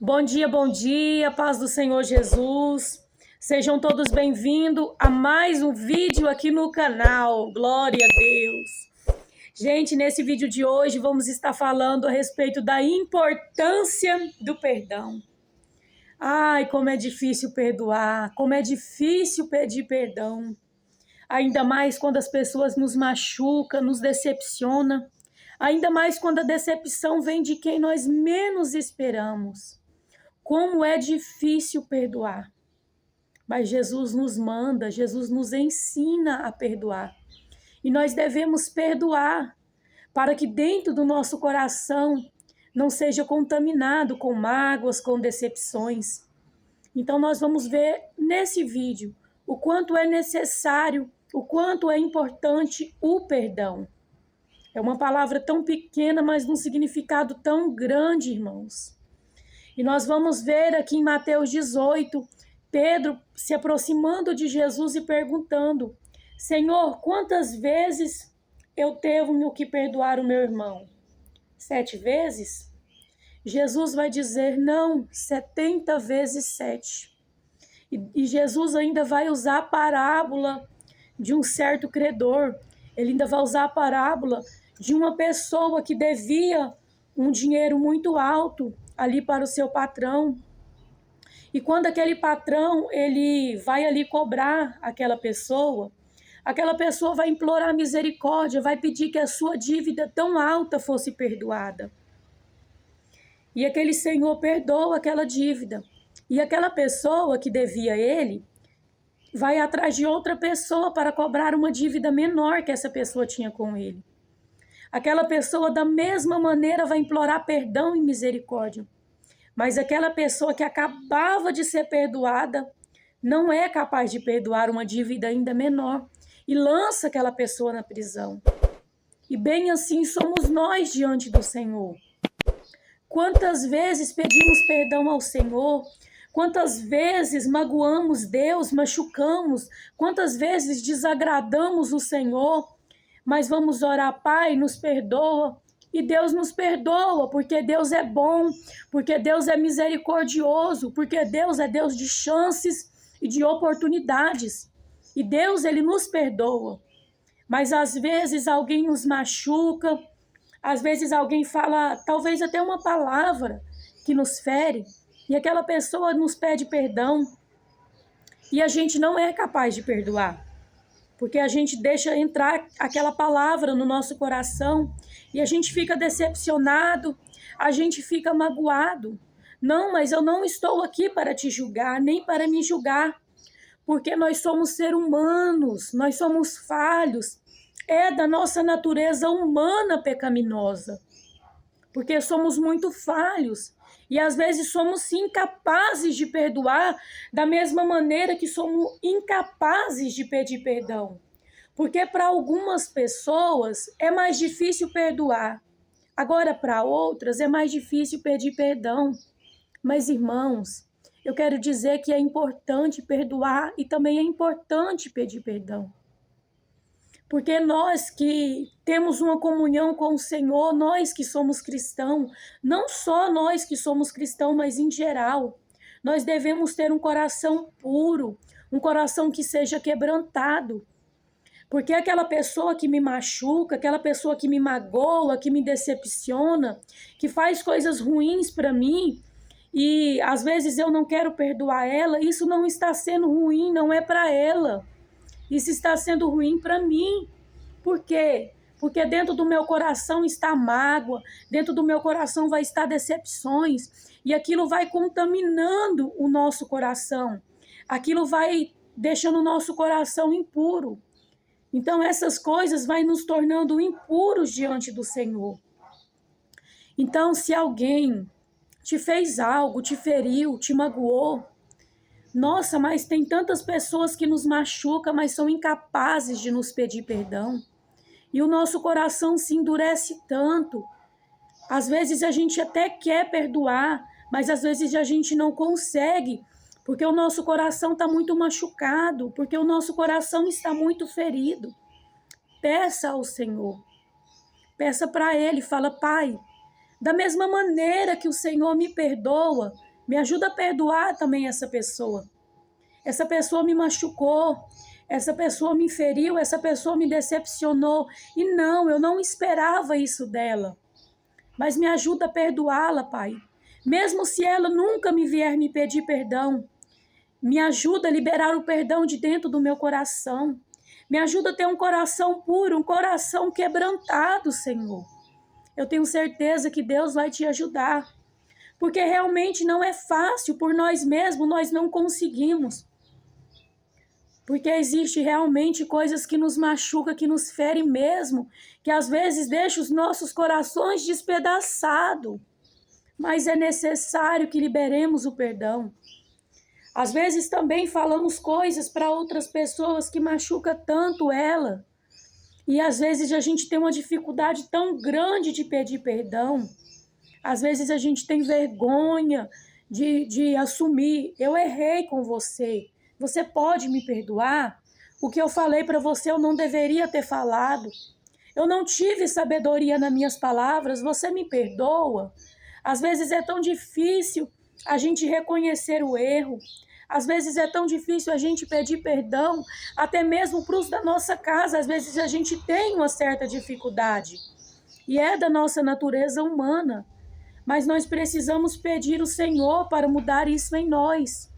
Bom dia, paz do Senhor Jesus. Sejam todos bem-vindos a mais um vídeo aqui no canal. Glória a Deus. Gente, nesse vídeo de hoje vamos estar falando a respeito da importância do perdão. Ai, como é difícil perdoar, como é difícil pedir perdão. Ainda mais quando as pessoas nos machucam, nos decepcionam. Ainda mais quando a decepção vem de quem nós menos esperamos. Como é difícil perdoar. Mas Jesus nos manda, Jesus nos ensina a perdoar. E nós devemos perdoar para que dentro do nosso coração não seja contaminado com mágoas, com decepções. Então nós vamos ver nesse vídeo o quanto é necessário, o quanto é importante o perdão. É uma palavra tão pequena, mas num significado tão grande, irmãos. E nós vamos ver aqui em Mateus 18, Pedro se aproximando de Jesus e perguntando: Senhor, quantas vezes eu tenho que perdoar o meu irmão? 7 vezes? Jesus vai dizer: não, 70 vezes 7. E Jesus ainda vai usar a parábola de um certo credor. Ele ainda vai usar a parábola de uma pessoa que devia um dinheiro muito alto ali para o seu patrão. E quando aquele patrão ele vai ali cobrar aquela pessoa vai implorar misericórdia, vai pedir que a sua dívida tão alta fosse perdoada. E aquele senhor perdoa aquela dívida. E aquela pessoa que devia ele vai atrás de outra pessoa para cobrar uma dívida menor que essa pessoa tinha com ele. Aquela pessoa da mesma maneira vai implorar perdão e misericórdia. Mas aquela pessoa que acabava de ser perdoada não é capaz de perdoar uma dívida ainda menor e lança aquela pessoa na prisão. E bem assim somos nós diante do Senhor. Quantas vezes pedimos perdão ao Senhor? Quantas vezes magoamos Deus, machucamos? Quantas vezes desagradamos o Senhor? Mas vamos orar: Pai, nos perdoa. E Deus nos perdoa, porque Deus é bom, porque Deus é misericordioso, porque Deus é Deus de chances e de oportunidades. E Deus, Ele nos perdoa. Mas às vezes alguém nos machuca, às vezes alguém fala, talvez até uma palavra que nos fere, e aquela pessoa nos pede perdão, e a gente não é capaz de perdoar. Porque a gente deixa entrar aquela palavra no nosso coração e a gente fica decepcionado, a gente fica magoado. Não, mas eu não estou aqui para te julgar, nem para me julgar, porque nós somos seres humanos, nós somos falhos. É da nossa natureza humana pecaminosa, porque somos muito falhos. E às vezes somos incapazes de perdoar da mesma maneira que somos incapazes de pedir perdão. Porque para algumas pessoas é mais difícil perdoar. Agora, para outras é mais difícil pedir perdão. Mas, irmãos, eu quero dizer que é importante perdoar e também é importante pedir perdão. Porque nós que temos uma comunhão com o Senhor, nós que somos cristãos, não só nós que somos cristãos, mas em geral, nós devemos ter um coração puro, um coração que seja quebrantado. Porque aquela pessoa que me machuca, aquela pessoa que me magoa, que me decepciona, que faz coisas ruins para mim, e às vezes eu não quero perdoar ela, isso não está sendo ruim, não é para ela. Isso está sendo ruim para mim. Por quê? Porque dentro do meu coração está mágoa, dentro do meu coração vai estar decepções, e aquilo vai contaminando o nosso coração. Aquilo vai deixando o nosso coração impuro. Então essas coisas vai nos tornando impuros diante do Senhor. Então se alguém te fez algo, te feriu, te magoou, nossa, mas tem tantas pessoas que nos machucam, mas são incapazes de nos pedir perdão. E o nosso coração se endurece tanto. Às vezes a gente até quer perdoar, mas às vezes a gente não consegue, porque o nosso coração está muito machucado, porque o nosso coração está muito ferido. Peça ao Senhor. Peça para Ele, fala: Pai, da mesma maneira que o Senhor me perdoa, Me ajuda a perdoar também essa pessoa. Essa pessoa me machucou, essa pessoa me feriu, essa pessoa me decepcionou. E não, eu não esperava isso dela. Mas me ajuda a perdoá-la, Pai. Mesmo se ela nunca me vier me pedir perdão, me ajuda a liberar o perdão de dentro do meu coração. Me ajuda a ter um coração puro, um coração quebrantado, Senhor. Eu tenho certeza que Deus vai te ajudar. Porque realmente não é fácil, por nós mesmos, nós não conseguimos. Porque existe realmente coisas que nos machucam, que nos ferem mesmo, que às vezes deixam os nossos corações despedaçados. Mas é necessário que liberemos o perdão. Às vezes também falamos coisas para outras pessoas que machucam tanto ela. E às vezes a gente tem uma dificuldade tão grande de pedir perdão. Às vezes a gente tem vergonha de assumir. Eu errei com você. Você pode me perdoar? O que eu falei para você eu não deveria ter falado. Eu não tive sabedoria nas minhas palavras. Você me perdoa? Às vezes é tão difícil a gente reconhecer o erro. Às vezes é tão difícil a gente pedir perdão, até mesmo para os da nossa casa. Às vezes a gente tem uma certa dificuldade. E é da nossa natureza humana. Mas nós precisamos pedir ao Senhor para mudar isso em nós.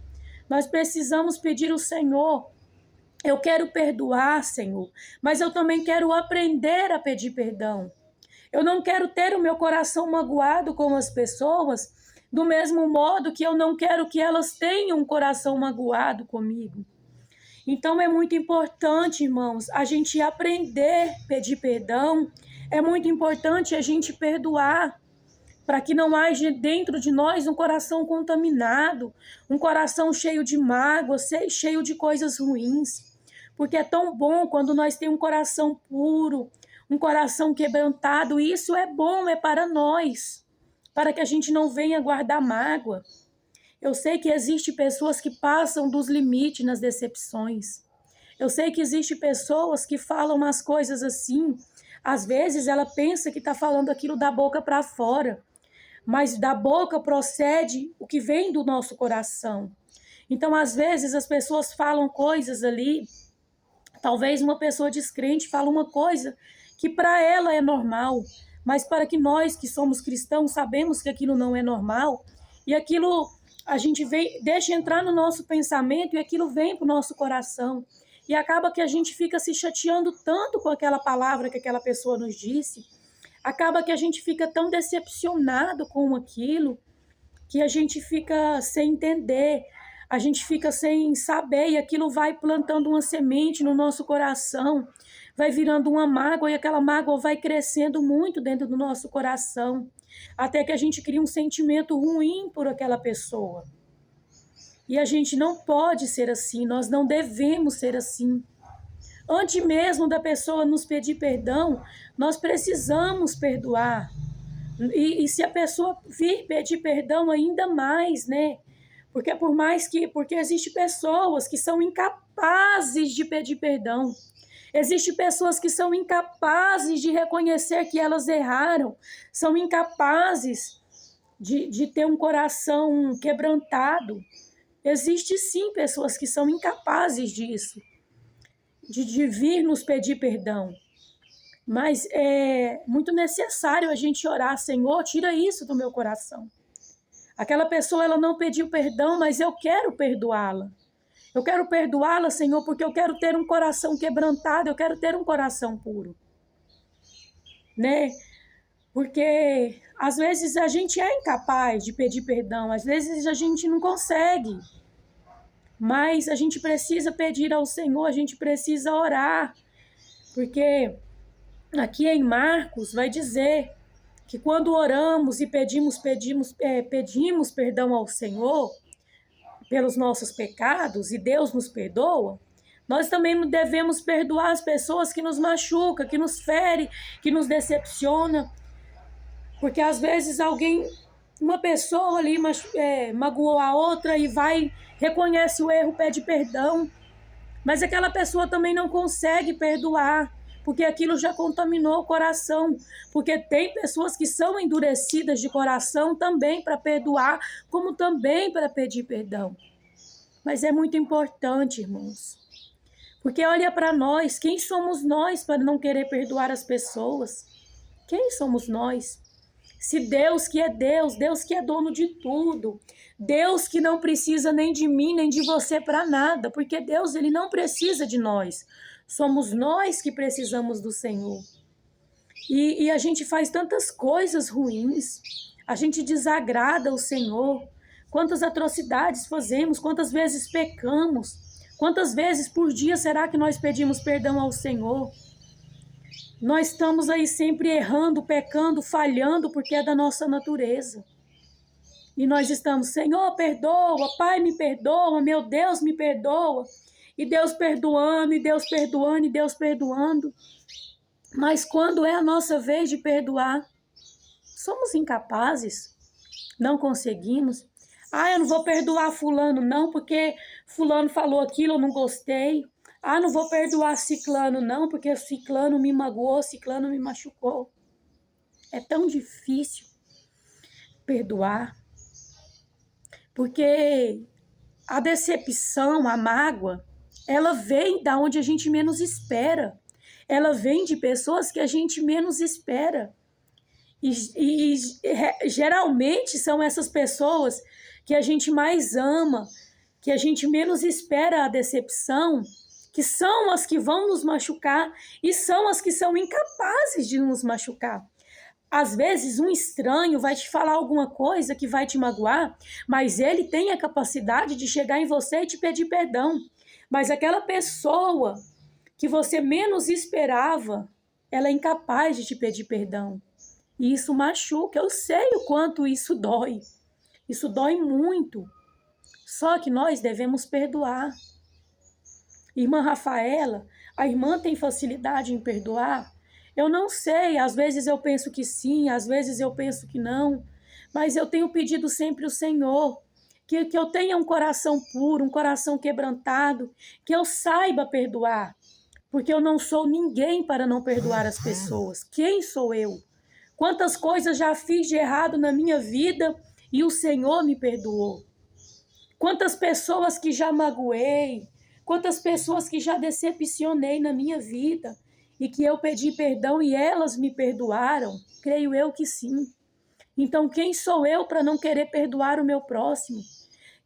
Nós precisamos pedir ao Senhor. Eu quero perdoar, Senhor, mas eu também quero aprender a pedir perdão. Eu não quero ter o meu coração magoado com as pessoas, do mesmo modo que eu não quero que elas tenham um coração magoado comigo. Então é muito importante, irmãos, a gente aprender a pedir perdão. É muito importante a gente perdoar, para que não haja dentro de nós um coração contaminado, um coração cheio de mágoa, cheio de coisas ruins. Porque é tão bom quando nós temos um coração puro, um coração quebrantado. E isso é bom, é para nós, para que a gente não venha guardar mágoa. Eu sei que existem pessoas que passam dos limites nas decepções. Eu sei que existem pessoas que falam umas coisas assim. Às vezes ela pensa que está falando aquilo da boca para fora. Mas da boca procede o que vem do nosso coração. Então, às vezes, as pessoas falam coisas ali, talvez uma pessoa descrente fala uma coisa que para ela é normal, mas para que nós que somos cristãos sabemos que aquilo não é normal, e aquilo a gente deixa entrar no nosso pensamento e aquilo vem para o nosso coração. E acaba que a gente fica se chateando tanto com aquela palavra que aquela pessoa nos disse. Acaba que a gente fica tão decepcionado com aquilo que a gente fica sem entender, a gente fica sem saber e aquilo vai plantando uma semente no nosso coração, vai virando uma mágoa e aquela mágoa vai crescendo muito dentro do nosso coração, até que a gente cria um sentimento ruim por aquela pessoa. E a gente não pode ser assim, nós não devemos ser assim. Antes mesmo da pessoa nos pedir perdão, nós precisamos perdoar. E se a pessoa vir pedir perdão ainda mais, né? Porque existem pessoas que são incapazes de pedir perdão. Existem pessoas que são incapazes de reconhecer que elas erraram. São incapazes de ter um coração quebrantado. Existem sim pessoas que são incapazes disso. De vir nos pedir perdão. Mas é muito necessário a gente orar, Senhor, tira isso do meu coração. Aquela pessoa, ela não pediu perdão, mas eu quero perdoá-la. Eu quero perdoá-la, Senhor, porque eu quero ter um coração quebrantado, eu quero ter um coração puro. Né? Porque às vezes a gente é incapaz de pedir perdão, às vezes a gente não consegue. Mas a gente precisa pedir ao Senhor, a gente precisa orar, porque aqui em Marcos vai dizer que quando oramos e pedimos perdão ao Senhor pelos nossos pecados e Deus nos perdoa, nós também devemos perdoar as pessoas que nos machucam, que nos ferem, que nos decepcionam, porque às vezes uma pessoa ali magoou a outra e reconhece o erro, pede perdão, mas aquela pessoa também não consegue perdoar, porque aquilo já contaminou o coração. Porque tem pessoas que são endurecidas de coração também para perdoar, como também para pedir perdão. Mas é muito importante, irmãos. Porque olha para nós, quem somos nós para não querer perdoar as pessoas? Quem somos nós? Se Deus que é Deus, Deus que é dono de tudo, Deus que não precisa nem de mim, nem de você para nada, porque Deus, ele não precisa de nós. Somos nós que precisamos do Senhor. E a gente faz tantas coisas ruins, a gente desagrada o Senhor. Quantas atrocidades fazemos, quantas vezes pecamos, quantas vezes por dia será que nós pedimos perdão ao Senhor? Nós estamos aí sempre errando, pecando, falhando, porque é da nossa natureza. E nós estamos, Senhor, perdoa, Pai, me perdoa, meu Deus, me perdoa. E Deus perdoando, e Deus perdoando, e Deus perdoando. Mas quando é a nossa vez de perdoar, somos incapazes, não conseguimos. Eu não vou perdoar fulano não, porque fulano falou aquilo, eu não gostei. Não vou perdoar ciclano não, porque ciclano me magoou, ciclano me machucou. É tão difícil perdoar, porque a decepção, a mágoa, ela vem da onde a gente menos espera. Ela vem de pessoas que a gente menos espera. E geralmente são essas pessoas que a gente mais ama, que a gente menos espera a decepção, que são as que vão nos machucar e são as que são incapazes de nos machucar. Às vezes um estranho vai te falar alguma coisa que vai te magoar, mas ele tem a capacidade de chegar em você e te pedir perdão. Mas aquela pessoa que você menos esperava, ela é incapaz de te pedir perdão. E isso machuca, eu sei o quanto isso dói. Isso dói muito. Só que nós devemos perdoar. Irmã Rafaela, a irmã tem facilidade em perdoar? Eu não sei, às vezes eu penso que sim, às vezes eu penso que não. Mas eu tenho pedido sempre ao Senhor que eu tenha um coração puro, um coração quebrantado, que eu saiba perdoar. Porque eu não sou ninguém para não perdoar as pessoas. Quem sou eu? Quantas coisas já fiz de errado na minha vida e o Senhor me perdoou. Quantas pessoas que já magoei, quantas pessoas que já decepcionei na minha vida e que eu pedi perdão e elas me perdoaram, creio eu que sim. Então quem sou eu para não querer perdoar o meu próximo?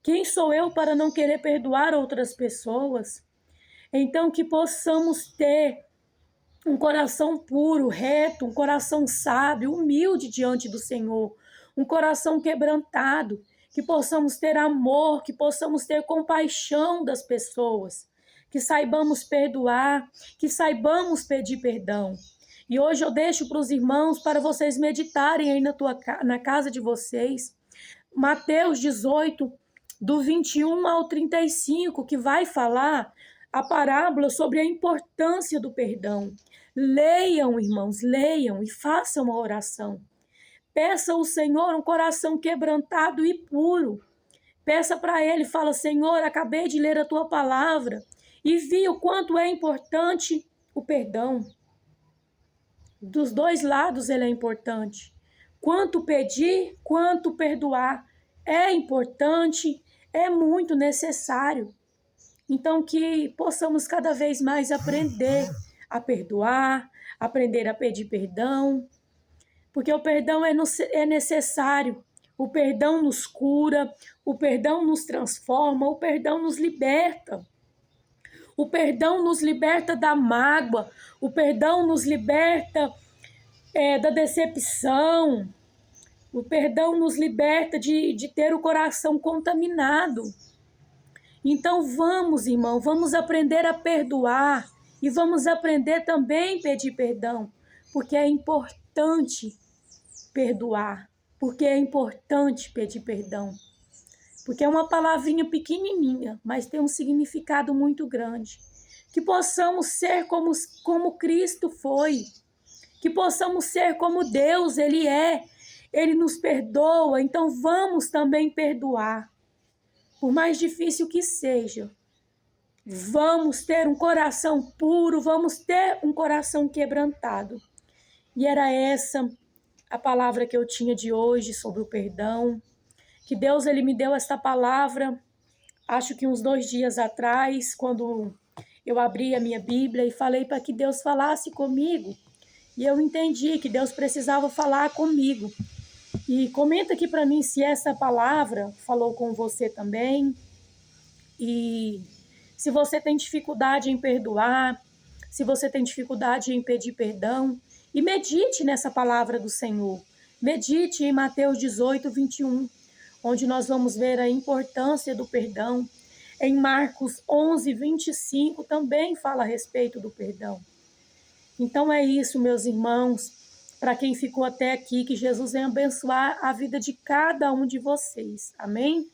Quem sou eu para não querer perdoar outras pessoas? Então que possamos ter um coração puro, reto, um coração sábio, humilde diante do Senhor, um coração quebrantado, que possamos ter amor, que possamos ter compaixão das pessoas, que saibamos perdoar, que saibamos pedir perdão. E hoje eu deixo para os irmãos, para vocês meditarem aí na casa de vocês, Mateus 18, do 21 ao 35, que vai falar a parábola sobre a importância do perdão. Leiam, irmãos, leiam e façam uma oração. Peça ao Senhor um coração quebrantado e puro. Peça para Ele, fala, Senhor, acabei de ler a Tua palavra e vi o quanto é importante o perdão. Dos dois lados ele é importante. Quanto pedir, quanto perdoar. É importante, é muito necessário. Então que possamos cada vez mais aprender a perdoar, aprender a pedir perdão, porque o perdão é necessário. O perdão nos cura, o perdão nos transforma, o perdão nos liberta. O perdão nos liberta da mágoa, o perdão nos liberta da decepção, o perdão nos liberta de ter o coração contaminado. Então vamos, irmão, vamos aprender a perdoar e vamos aprender também a pedir perdão, porque é importante perdoar, porque é importante pedir perdão, porque é uma palavrinha pequenininha, mas tem um significado muito grande. Que possamos ser como Cristo foi, que possamos ser como Deus, Ele é, Ele nos perdoa, então vamos também perdoar. Por mais difícil que seja, Vamos ter um coração puro, vamos ter um coração quebrantado. E era essa a palavra que eu tinha de hoje sobre o perdão. Que Deus ele me deu esta palavra, acho que uns 2 dias atrás, quando eu abri a minha Bíblia e falei para que Deus falasse comigo. E eu entendi que Deus precisava falar comigo. E comenta aqui para mim se essa palavra falou com você também. E se você tem dificuldade em perdoar, se você tem dificuldade em pedir perdão, e medite nessa palavra do Senhor. Medite em Mateus 18, 21, onde nós vamos ver a importância do perdão. Em Marcos 11, 25 também fala a respeito do perdão. Então é isso, meus irmãos. Para quem ficou até aqui, que Jesus venha abençoar a vida de cada um de vocês. Amém?